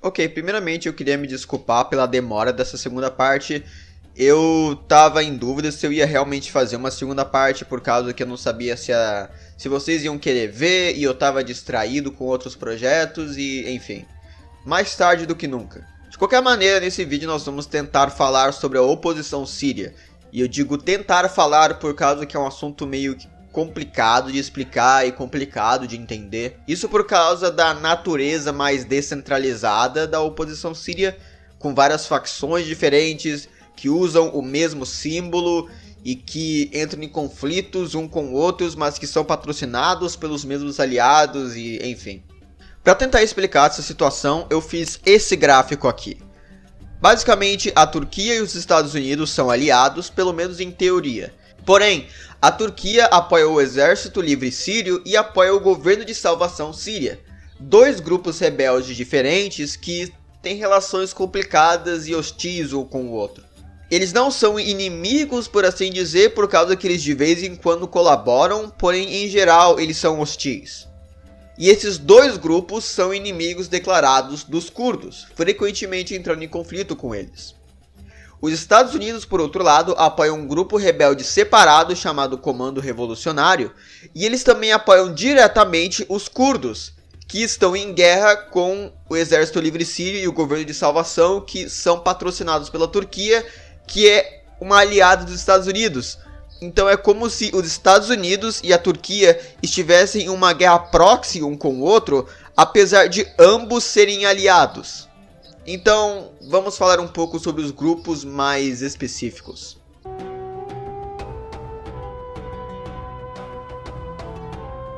Ok, primeiramente eu queria me desculpar pela demora dessa segunda parte. Eu tava em dúvida se eu ia realmente fazer uma segunda parte por causa que eu não sabia se vocês iam querer ver e eu tava distraído com outros projetos e enfim. Mais tarde do que nunca. De qualquer maneira, nesse vídeo nós vamos tentar falar sobre a oposição síria. E eu digo tentar falar por causa que é um assunto meio complicado de explicar e complicado de entender. Isso por causa da natureza mais descentralizada da oposição síria, com várias facções diferentes que usam o mesmo símbolo e que entram em conflitos um com outros, mas que são patrocinados pelos mesmos aliados e enfim. Para tentar explicar essa situação, eu fiz esse gráfico aqui. Basicamente, a Turquia e os Estados Unidos são aliados, pelo menos em teoria. Porém, a Turquia apoia o Exército Livre Sírio e apoia o Governo de Salvação Síria. Dois grupos rebeldes diferentes que têm relações complicadas e hostis um com o outro. Eles não são inimigos, por assim dizer, por causa que eles de vez em quando colaboram, porém em geral eles são hostis. E esses dois grupos são inimigos declarados dos curdos, frequentemente entrando em conflito com eles. Os Estados Unidos, por outro lado, apoiam um grupo rebelde separado chamado Comando Revolucionário, e eles também apoiam diretamente os curdos, que estão em guerra com o Exército Livre Sírio e o Governo de Salvação, que são patrocinados pela Turquia, que é uma aliada dos Estados Unidos. Então é como se os Estados Unidos e a Turquia estivessem em uma guerra proxy um com o outro, apesar de ambos serem aliados. Então vamos falar um pouco sobre os grupos mais específicos.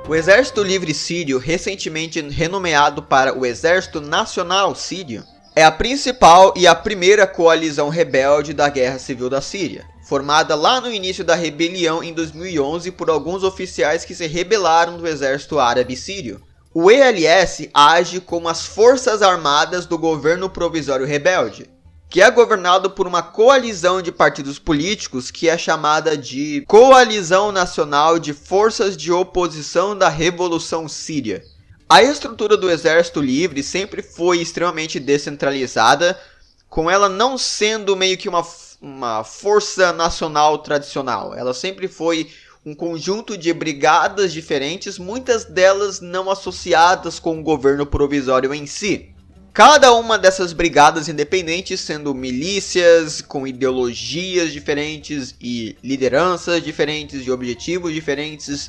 O Exército Livre Sírio, recentemente renomeado para o Exército Nacional Sírio, é a principal e a primeira coalizão rebelde da Guerra Civil da Síria, formada lá no início da rebelião em 2011 por alguns oficiais que se rebelaram do exército árabe sírio. O ELS age como as forças armadas do governo provisório rebelde, que é governado por uma coalizão de partidos políticos que é chamada de Coalizão Nacional de Forças de Oposição da Revolução Síria. A estrutura do Exército Livre sempre foi extremamente descentralizada, com ela não sendo meio que uma força nacional tradicional. Ela sempre foi um conjunto de brigadas diferentes, muitas delas não associadas com o governo provisório em si. Cada uma dessas brigadas independentes sendo milícias, com ideologias diferentes e lideranças diferentes e objetivos diferentes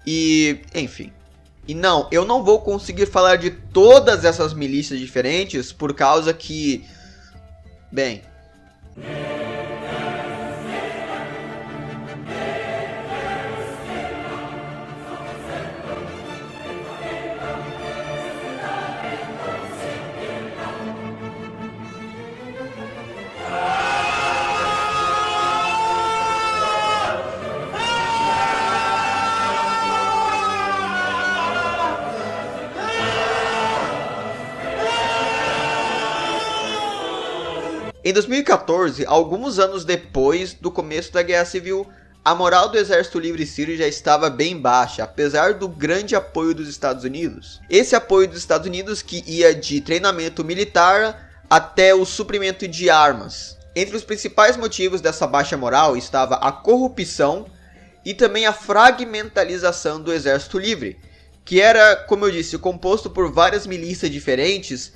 e enfim. E não, eu não vou conseguir falar de todas essas milícias diferentes por causa que, bem... Em 2014, alguns anos depois do começo da Guerra Civil, a moral do Exército Livre Sírio já estava bem baixa, apesar do grande apoio dos Estados Unidos. Esse apoio dos Estados Unidos que ia de treinamento militar até o suprimento de armas. Entre os principais motivos dessa baixa moral estava a corrupção e também a fragmentalização do Exército Livre, que era, como eu disse, composto por várias milícias diferentes.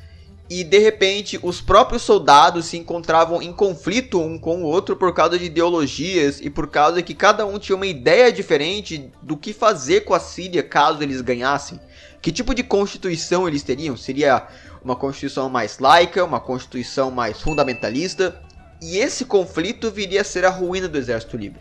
E de repente os próprios soldados se encontravam em conflito um com o outro por causa de ideologias e por causa que cada um tinha uma ideia diferente do que fazer com a Síria caso eles ganhassem. Que tipo de constituição eles teriam? Seria uma constituição mais laica, uma constituição mais fundamentalista? E esse conflito viria a ser a ruína do Exército Livre.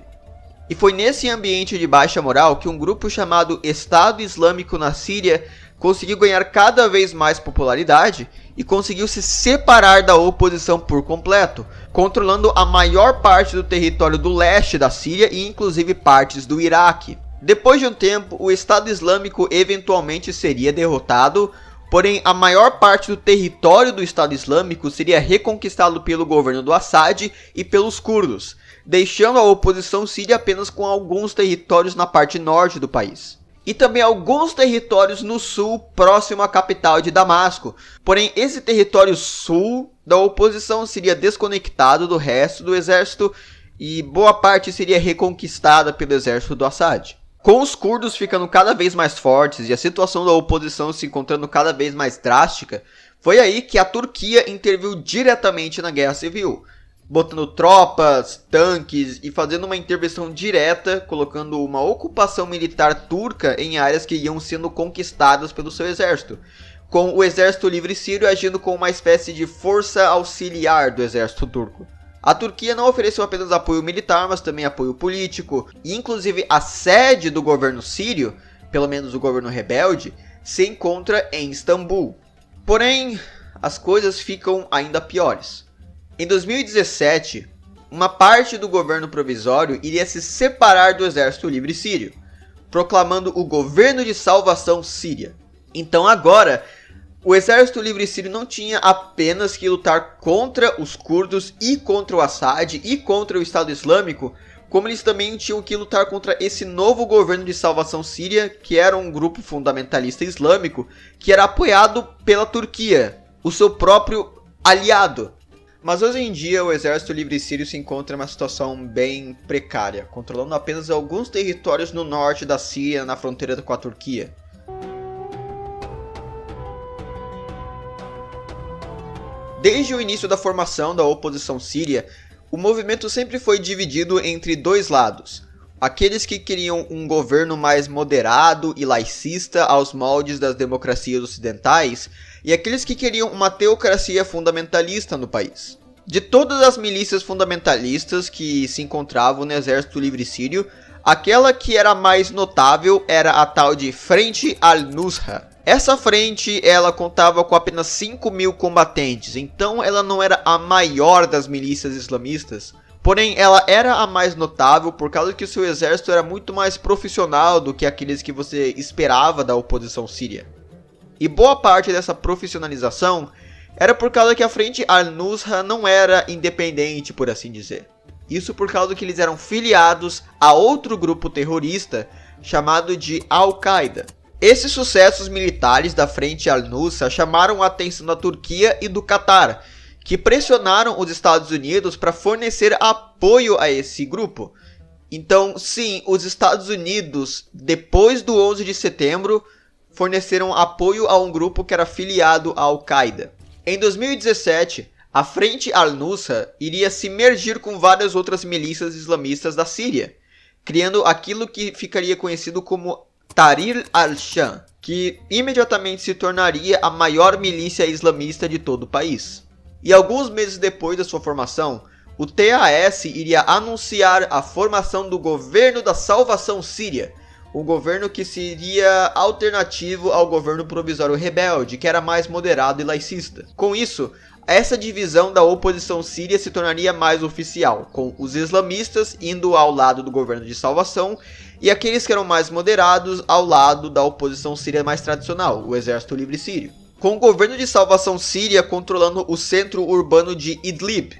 E foi nesse ambiente de baixa moral que um grupo chamado Estado Islâmico na Síria conseguiu ganhar cada vez mais popularidade e conseguiu se separar da oposição por completo, controlando a maior parte do território do leste da Síria e inclusive partes do Iraque. Depois de um tempo, o Estado Islâmico eventualmente seria derrotado, porém a maior parte do território do Estado Islâmico seria reconquistado pelo governo do Assad e pelos curdos, deixando a oposição síria apenas com alguns territórios na parte norte do país. e também alguns territórios no sul, próximo à capital de Damasco. Porém, esse território sul da oposição seria desconectado do resto do exército e boa parte seria reconquistada pelo exército do Assad. Com os curdos ficando cada vez mais fortes e a situação da oposição se encontrando cada vez mais drástica, foi aí que a Turquia interviu diretamente na guerra civil, botando tropas, tanques e fazendo uma intervenção direta, colocando uma ocupação militar turca em áreas que iam sendo conquistadas pelo seu exército, com o exército livre sírio agindo como uma espécie de força auxiliar do exército turco. A Turquia não ofereceu apenas apoio militar, mas também apoio político, e inclusive a sede do governo sírio, pelo menos o governo rebelde, se encontra em Istambul. Porém, as coisas ficam ainda piores. Em 2017, uma parte do governo provisório iria se separar do Exército Livre Sírio, proclamando o Governo de Salvação Síria. Então agora, o Exército Livre Sírio não tinha apenas que lutar contra os curdos e contra o Assad e contra o Estado Islâmico, como eles também tinham que lutar contra esse novo Governo de Salvação Síria, que era um grupo fundamentalista islâmico, que era apoiado pela Turquia, o seu próprio aliado. Mas hoje em dia o Exército Livre Sírio se encontra em uma situação bem precária, controlando apenas alguns territórios no norte da Síria, na fronteira com a Turquia. Desde o início da formação da oposição síria, o movimento sempre foi dividido entre dois lados. Aqueles que queriam um governo mais moderado e laicista aos moldes das democracias ocidentais, e aqueles que queriam uma teocracia fundamentalista no país. De todas as milícias fundamentalistas que se encontravam no Exército Livre Sírio, aquela que era mais notável era a tal de Frente al-Nusra. Essa frente ela contava com apenas 5.000 combatentes, então ela não era a maior das milícias islamistas. Porém, ela era a mais notável por causa que o seu exército era muito mais profissional do que aqueles que você esperava da oposição síria. E boa parte dessa profissionalização era por causa que a Frente al-Nusra não era independente, por assim dizer. Isso por causa que eles eram filiados a outro grupo terrorista chamado de Al-Qaeda. Esses sucessos militares da Frente al-Nusra chamaram a atenção da Turquia e do Catar, que pressionaram os Estados Unidos para fornecer apoio a esse grupo. Então, sim, os Estados Unidos, depois do 11 de setembro, forneceram apoio a um grupo que era filiado à Al-Qaeda. Em 2017, a Frente al-Nusra iria se mergir com várias outras milícias islamistas da Síria, criando aquilo que ficaria conhecido como Tahrir al-Sham, que imediatamente se tornaria a maior milícia islamista de todo o país. E alguns meses depois da sua formação, o TAS iria anunciar a formação do Governo da Salvação Síria, um governo que seria alternativo ao governo provisório rebelde, que era mais moderado e laicista. Com isso, essa divisão da oposição síria se tornaria mais oficial, com os islamistas indo ao lado do governo de salvação e aqueles que eram mais moderados ao lado da oposição síria mais tradicional, o Exército Livre Sírio. Com o governo de salvação síria controlando o centro urbano de Idlib,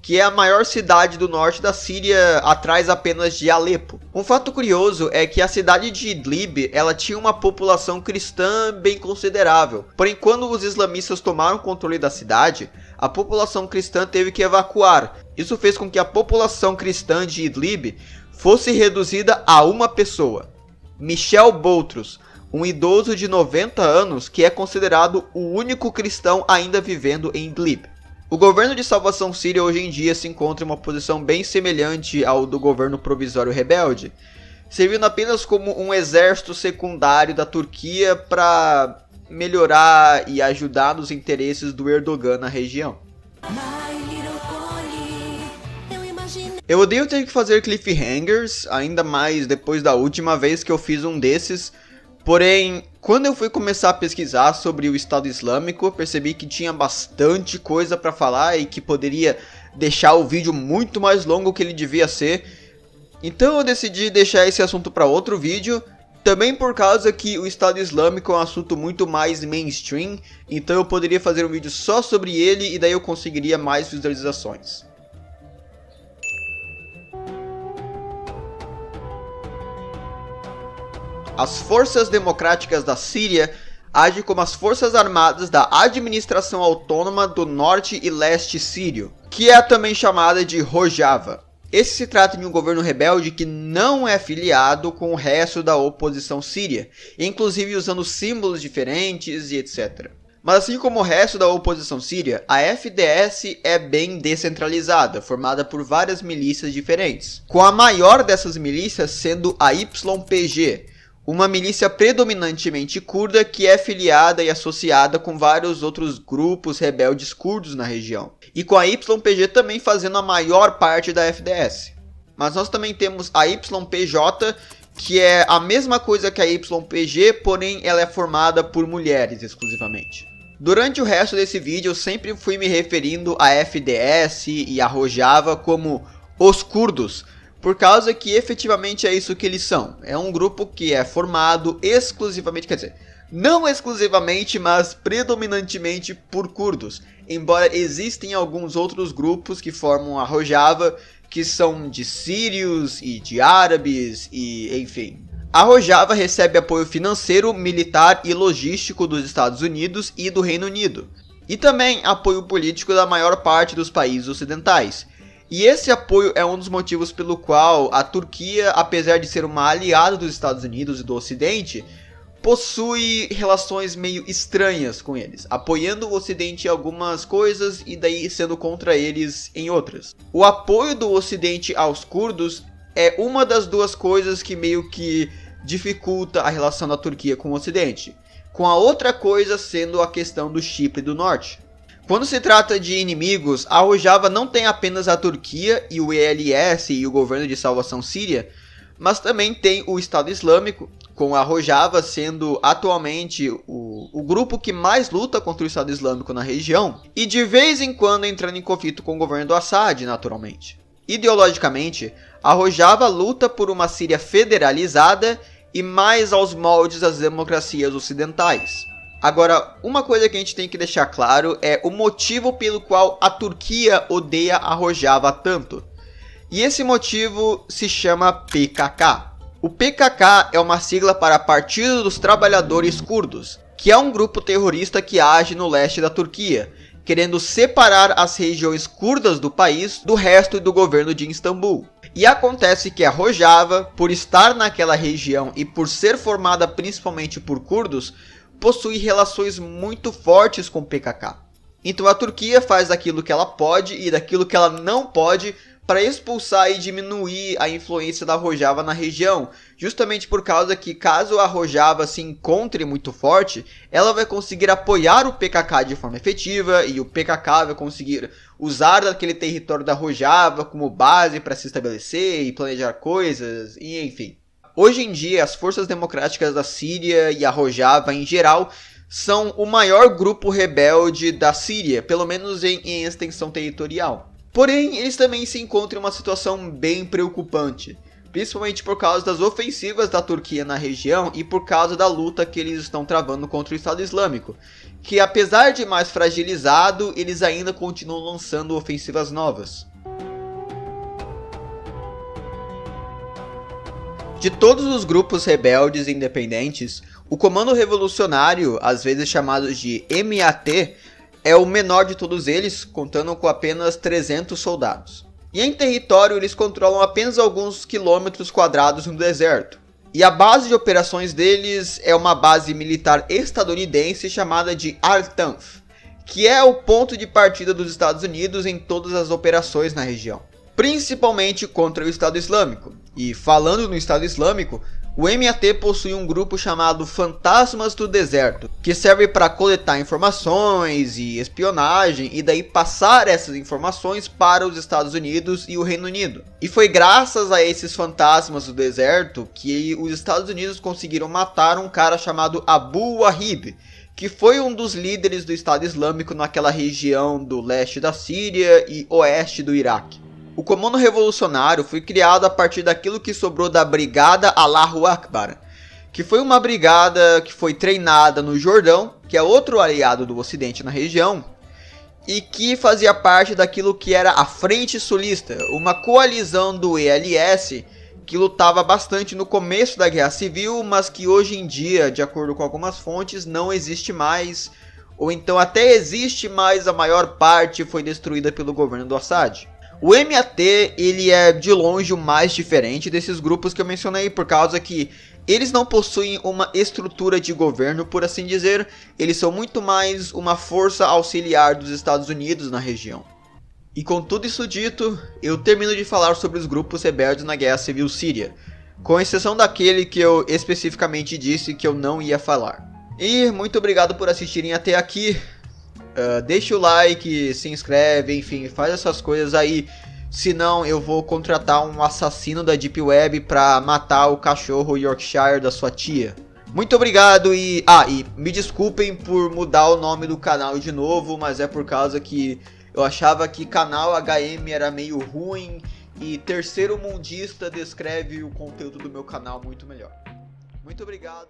que é a maior cidade do norte da Síria, atrás apenas de Alepo. Um fato curioso é que a cidade de Idlib ela tinha uma população cristã bem considerável. Porém, quando os islamistas tomaram o controle da cidade, a população cristã teve que evacuar. Isso fez com que a população cristã de Idlib fosse reduzida a uma pessoa. Michel Boutros, um idoso de 90 anos que é considerado o único cristão ainda vivendo em Idlib. O governo de salvação síria hoje em dia se encontra em uma posição bem semelhante ao do governo provisório rebelde, servindo apenas como um exército secundário da Turquia para melhorar e ajudar nos interesses do Erdogan na região. Eu odeio ter que fazer cliffhangers, ainda mais depois da última vez que eu fiz um desses. Porém, quando eu fui começar a pesquisar sobre o Estado Islâmico, eu percebi que tinha bastante coisa para falar e que poderia deixar o vídeo muito mais longo que ele devia ser. Então eu decidi deixar esse assunto para outro vídeo, também por causa que o Estado Islâmico é um assunto muito mais mainstream, então eu poderia fazer um vídeo só sobre ele e daí eu conseguiria mais visualizações. As Forças Democráticas da Síria agem como as forças armadas da Administração Autônoma do Norte e Leste Sírio, que é também chamada de Rojava. Esse se trata de um governo rebelde que não é filiado com o resto da oposição síria, inclusive usando símbolos diferentes e etc. Mas assim como o resto da oposição síria, a FDS é bem descentralizada, formada por várias milícias diferentes, com a maior dessas milícias sendo a YPG, uma milícia predominantemente curda que é filiada e associada com vários outros grupos rebeldes curdos na região, e com a YPG também fazendo a maior parte da FDS. Mas nós também temos a YPJ, que é a mesma coisa que a YPG, porém ela é formada por mulheres exclusivamente. Durante o resto desse vídeo eu sempre fui me referindo a FDS e a Rojava como os curdos, por causa que efetivamente é isso que eles são. É um grupo que é formado exclusivamente, quer dizer, não exclusivamente, mas predominantemente por curdos. Embora existem alguns outros grupos que formam a Rojava, que são de sírios e de árabes e enfim. A Rojava recebe apoio financeiro, militar e logístico dos Estados Unidos e do Reino Unido, e também apoio político da maior parte dos países ocidentais. E esse apoio é um dos motivos pelo qual a Turquia, apesar de ser uma aliada dos Estados Unidos e do Ocidente, possui relações meio estranhas com eles, apoiando o Ocidente em algumas coisas e daí sendo contra eles em outras. O apoio do Ocidente aos curdos é uma das duas coisas que meio que dificulta a relação da Turquia com o Ocidente, com a outra coisa sendo a questão do Chipre do Norte. Quando se trata de inimigos, a Rojava não tem apenas a Turquia e o ELS e o governo de salvação síria, mas também tem o Estado Islâmico, com a Rojava sendo atualmente o grupo que mais luta contra o Estado Islâmico na região, e de vez em quando entrando em conflito com o governo do Assad, naturalmente. Ideologicamente, a Rojava luta por uma Síria federalizada e mais aos moldes das democracias ocidentais. Agora, uma coisa que a gente tem que deixar claro é o motivo pelo qual a Turquia odeia a Rojava tanto. E esse motivo se chama PKK. O PKK é uma sigla para Partido dos Trabalhadores Curdos, que é um grupo terrorista que age no leste da Turquia, querendo separar as regiões curdas do país do resto do governo de Istambul. E acontece que a Rojava, por estar naquela região e por ser formada principalmente por curdos, possui relações muito fortes com o PKK. Então a Turquia faz aquilo que ela pode e daquilo que ela não pode para expulsar e diminuir a influência da Rojava na região, justamente por causa que caso a Rojava se encontre muito forte, ela vai conseguir apoiar o PKK de forma efetiva e o PKK vai conseguir usar daquele território da Rojava como base para se estabelecer e planejar coisas e enfim. Hoje em dia as forças democráticas da Síria e a Rojava em geral são o maior grupo rebelde da Síria, pelo menos em extensão territorial. Porém, eles também se encontram em uma situação bem preocupante, principalmente por causa das ofensivas da Turquia na região e por causa da luta que eles estão travando contra o Estado Islâmico, que apesar de mais fragilizado, eles ainda continuam lançando ofensivas novas. De todos os grupos rebeldes independentes, o Comando Revolucionário, às vezes chamado de MAT, é o menor de todos eles, contando com apenas 300 soldados. E em território eles controlam apenas alguns quilômetros quadrados no deserto. E a base de operações deles é uma base militar estadunidense chamada de Al-Tanf, que é o ponto de partida dos Estados Unidos em todas as operações na região, principalmente contra o Estado Islâmico. E falando no Estado Islâmico, o MAT possui um grupo chamado Fantasmas do Deserto, que serve para coletar informações e espionagem e daí passar essas informações para os Estados Unidos e o Reino Unido. E foi graças a esses Fantasmas do Deserto que os Estados Unidos conseguiram matar um cara chamado Abu Wahib, que foi um dos líderes do Estado Islâmico naquela região do leste da Síria e oeste do Iraque. O Comando Revolucionário foi criado a partir daquilo que sobrou da Brigada Allahu Akbar, que foi uma brigada que foi treinada no Jordão, que é outro aliado do Ocidente na região, e que fazia parte daquilo que era a Frente Sulista, uma coalizão do ELS que lutava bastante no começo da Guerra Civil, mas que hoje em dia, de acordo com algumas fontes, não existe mais, ou então até existe, mas a maior parte foi destruída pelo governo do Assad. O MAT, ele é de longe o mais diferente desses grupos que eu mencionei, por causa que eles não possuem uma estrutura de governo, por assim dizer, eles são muito mais uma força auxiliar dos Estados Unidos na região. E com tudo isso dito, eu termino de falar sobre os grupos rebeldes na Guerra Civil Síria, com exceção daquele que eu especificamente disse que eu não ia falar. E muito obrigado por assistirem até aqui. Deixa o like, se inscreve, enfim, faz essas coisas aí. Senão eu vou contratar um assassino da Deep Web pra matar o cachorro Yorkshire da sua tia. Muito obrigado e me desculpem por mudar o nome do canal de novo, mas é por causa que eu achava que canal HM era meio ruim e Terceiro Mundista descreve o conteúdo do meu canal muito melhor. Muito obrigado.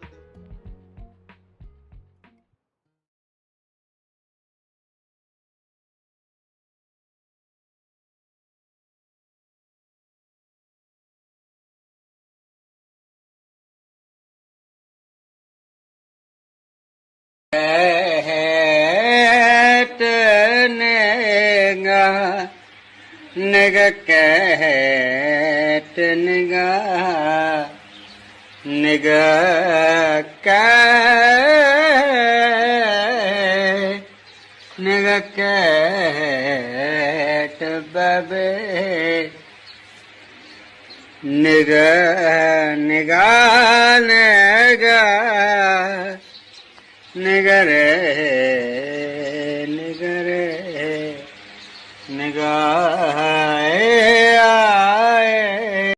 Nigga